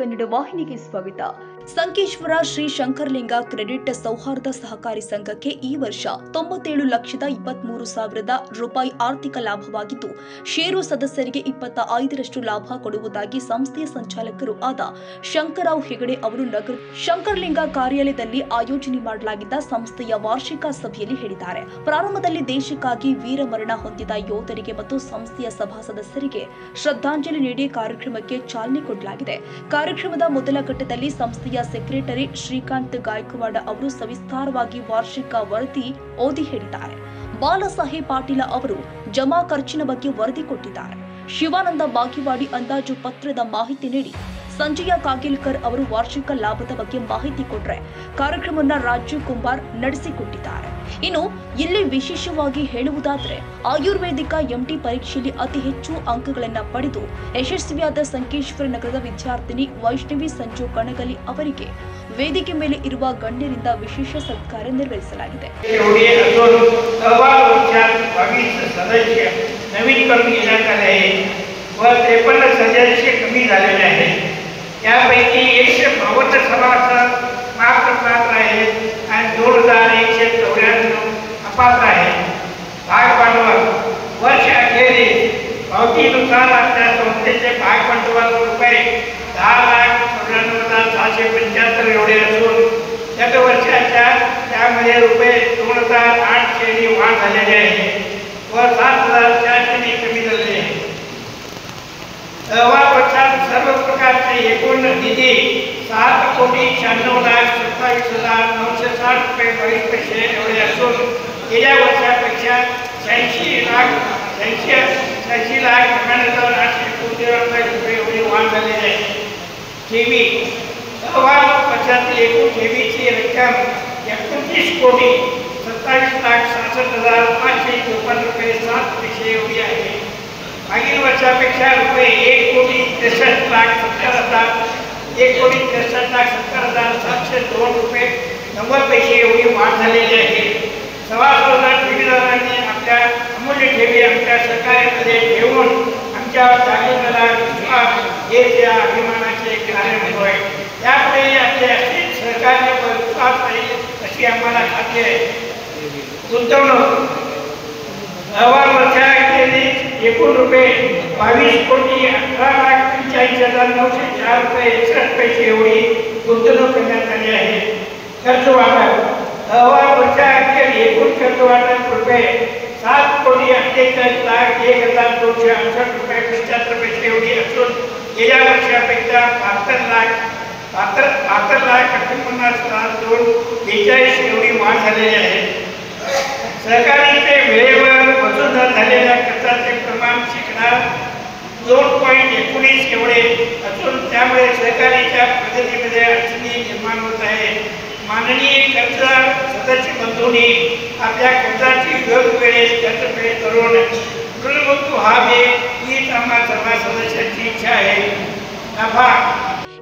ಕನ್ನಡ ವಾಹಿನಿಗೆ ಸ್ವಾಗತ. ಸಂಕೇಶ್ವರ ಶ್ರೀ ಶಂಕರಲಿಂಗ ಕ್ರೆಡಿಟ್ ಸೌಹಾರ್ದ ಸಹಕಾರಿ ಸಂಘಕ್ಕೆ ಈ ವರ್ಷ 97,23,000 ರೂಪಾಯಿ ಆರ್ಥಿಕ ಲಾಭವಾಗಿದ್ದು, ಷೇರು ಸದಸ್ಯರಿಗೆ 25ರಷ್ಟು ಲಾಭ ಕೊಡುವುದಾಗಿ ಸಂಸ್ಥೆಯ ಸಂಚಾಲಕರು ಆದ ಶಂಕರರಾವ್ ಹೆಗಡೆ ಅವರು ನಗರ ಶಂಕರಲಿಂಗ ಕಾರ್ಯಾಲಯದಲ್ಲಿ ಆಯೋಜನೆ ಮಾಡಲಾಗಿದ್ದ ಸಂಸ್ಥೆಯ ವಾರ್ಷಿಕ ಸಭೆಯಲ್ಲಿ ಹೇಳಿದ್ದಾರೆ. ಪ್ರಾರಂಭದಲ್ಲಿ ದೇಶಕ್ಕಾಗಿ ವೀರಮರಣ ಹೊಂದಿದ ಯೋಧರಿಗೆ ಮತ್ತು ಸಂಸ್ಥೆಯ ಸಭಾ ಸದಸ್ಯರಿಗೆ ಶ್ರದ್ಧಾಂಜಲಿ ನೀಡಿ ಕಾರ್ಯಕ್ರಮಕ್ಕೆ ಚಾಲನೆ ಕೊಡಲಾಗಿದೆ. ಕಾರ್ಯಕ್ರಮದ ಮೊದಲ ಘಟ್ಟದಲ್ಲಿ ಸಂಸ್ಥೆಯ ಸೆಕ್ರೆಟರಿ ಶ್ರೀಕಾಂತ್ ಗಾಯಕ್ವಾಡ್ ಅವರು ಸವಿಸ್ತಾರವಾಗಿ ವಾರ್ಷಿಕ ವರದಿ ಓದಿ ಹೇಳಿದ್ದಾರೆ. ಬಾಲಸಾಹೇಬ್ ಪಾಟೀಲ ಅವರು ಜಮಾ ಖರ್ಚಿನ ಬಗ್ಗೆ ವರದಿ ಕೊಟ್ಟಿದ್ದಾರೆ. ಶಿವಾನಂದ ಬಾಗಿವಾಡಿ ಅಂದಾಜು ಪತ್ರದ ಮಾಹಿತಿ ನೀಡಿ, ಸಂಜಯ ಕಾಗಿಲ್ಕರ್ ಅವರು ವಾರ್ಷಿಕ ಲಾಭದ ಬಗ್ಗೆ ಮಾಹಿತಿ ಕೊಟ್ಟರೆ ಕಾರ್ಯಕ್ರಮವನ್ನು ರಾಜೀವ್ ಕುಮಾರ್ ನಡೆಸಿಕೊಟ್ಟಿದ್ದಾರೆ. ಇನ್ನು ಇಲ್ಲಿ ವಿಶೇಷವಾಗಿ ಹೇಳುವುದಾದರೆ, ಆಯುರ್ವೇದಿಕ ಎಂಟಿ ಪರೀಕ್ಷೆಯಲ್ಲಿ ಅತಿ ಹೆಚ್ಚು ಅಂಕಗಳನ್ನು ಪಡೆದು ಯಶಸ್ವಿಯಾದ ಸಂಕೇಶ್ವರ ನಗರದ ವಿದ್ಯಾರ್ಥಿನಿ ವೈಷ್ಣವಿ ಸಂಜು ಕಣಗಲಿ ಅವರಿಗೆ ವೇದಿಕೆ ಮೇಲೆ ಇರುವ ಗಣ್ಯರಿಂದ ವಿಶೇಷ ಸತ್ಕಾರ ನೆರವೇರಿಸಲಾಗಿದೆ. नवीन करून घेण्यात आले आहे व 53 सदस्य कमी झालेले आहेत. यापैकी 152 सभासद मात्र पात्र आहेत आणि 2194 अपात्र आहेत. भाग भांडवल वर्ष अखेरीस पावतीनुसार आपल्या संस्थेचे भाग भांडवल रुपये 10,94,675 एवढे असून गत वर्षाच्या त्यामध्ये रुपये 2,800 वाढ झालेली आहे व 7,400 कमी झाले आहे. अहवाल वर्षात सर्व प्रकारचे एकूण निधी 7,96,27,960 रुपये 22 पैसे एवढे असून गेल्या वर्षापेक्षा 86,99,869 रुपये एवढी वाढ झालेली आहे. ठेवी अहवाल वर्षातील एकूण ठेवीची रक्कम 29,27,66,554 रुपये 7 पैसे एवढी आहे. मागील वर्षापेक्षा रुपये 1,63,70,702 रुपये 90 पैसे एवढी वाढ झालेली आहे. सभासद ठेवीदारांनी आपल्या अमूल्य ठेवी आमच्या सहकार्यामध्ये ठेवून आमच्यावर जागृतीला विश्वास हे त्या अभिमानाचे कार्य होय. यापुढे आपले असेच सहकार्य विश्वास राहील अशी आम्हाला खात्री आहे. गुंतवणूक अहवाल वर्षाखेरीस एकूण रुपये 22,18,45,904 रुपये 61 पैसे एवढी गुंतवणूक करण्यात आली आहे. खर्च वाटप अहवाल वर्षाखेर एकूण खर्च वाटप रुपये 7,48,01,268 रुपये 75 पैसे एवढी असून गेल्या वर्षापेक्षा 72,48,243 एवढी वाढ झालेली आहे. सहकारीचे वेळेवर वसूल झालेल्या खर्चाचे प्रमाण 2.19% एवढे असून त्यामुळे सहकारीच्या प्रगतीमध्ये अडचणी निर्माण होत आहे. माननीय कर्जदार सदस्य बंधूंनी आपल्या कर्जाची वेळोवेळी कर्जफेड करून ऋणमुक्त व्हावे हीच आम्हा सर्व सदस्यांची इच्छा आहे.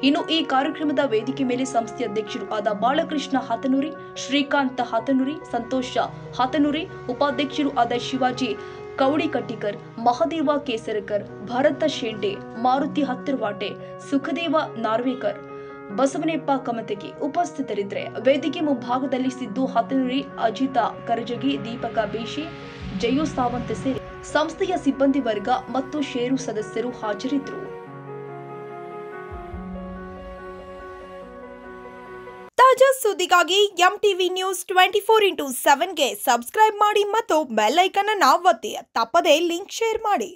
ಇನ್ನು ಈ ಕಾರ್ಯಕ್ರಮದ ವೇದಿಕೆ ಮೇಲೆ ಸಂಸ್ಥೆ ಅಧ್ಯಕ್ಷರು ಆದ ಬಾಲಕೃಷ್ಣ ಹಾತನೂರಿ, ಶ್ರೀಕಾಂತ್ ಹಾತನೂರಿ, ಸಂತೋಷ ಹಾತನೂರಿ, ಉಪಾಧ್ಯಕ್ಷರು ಆದ ಶಿವಾಜಿ ಕೌಡಿಕಟ್ಟಿಕರ್, ಮಹದೇವ ಕೇಸರಕರ್, ಭರತ ಶೆಂಡೆ, ಮಾರುತಿ ಹತ್ತಿರವಾಟೆ, ಸುಖದೇವ ನಾರ್ವೇಕರ್, ಬಸವನೆಪ್ಪ ಕಮತಗಿ ಉಪಸ್ಥಿತರಿದ್ದರೆ, ವೇದಿಕೆ ಮುಂಭಾಗದಲ್ಲಿ ಸಿದ್ದು ಹಾತನೂರಿ, ಅಜಿತಾ ಕರಜಗಿ, ದೀಪಕ ಬೇಶಿ, ಜಯು ಸಾವಂತ್ ಸೇರಿ ಸಂಸ್ಥೆಯ ಸಿಬ್ಬಂದಿ ವರ್ಗ ಮತ್ತು ಷೇರು ಸದಸ್ಯರು ಹಾಜರಿದ್ದರು. ತಾಜಾ ಸುದ್ದಿಗಾಗಿ MTV ನ್ಯೂಸ್ 24x7ಗೆ ಸಬ್ಸ್ಕ್ರೈಬ್ ಮಾಡಿ ಮತ್ತು ಬೆಲ್ ಐಕಾನ್ ಅನ್ನು ಒತ್ತಿ. ತಪ್ಪದೇ ಲಿಂಕ್ ಶೇರ್ ಮಾಡಿ.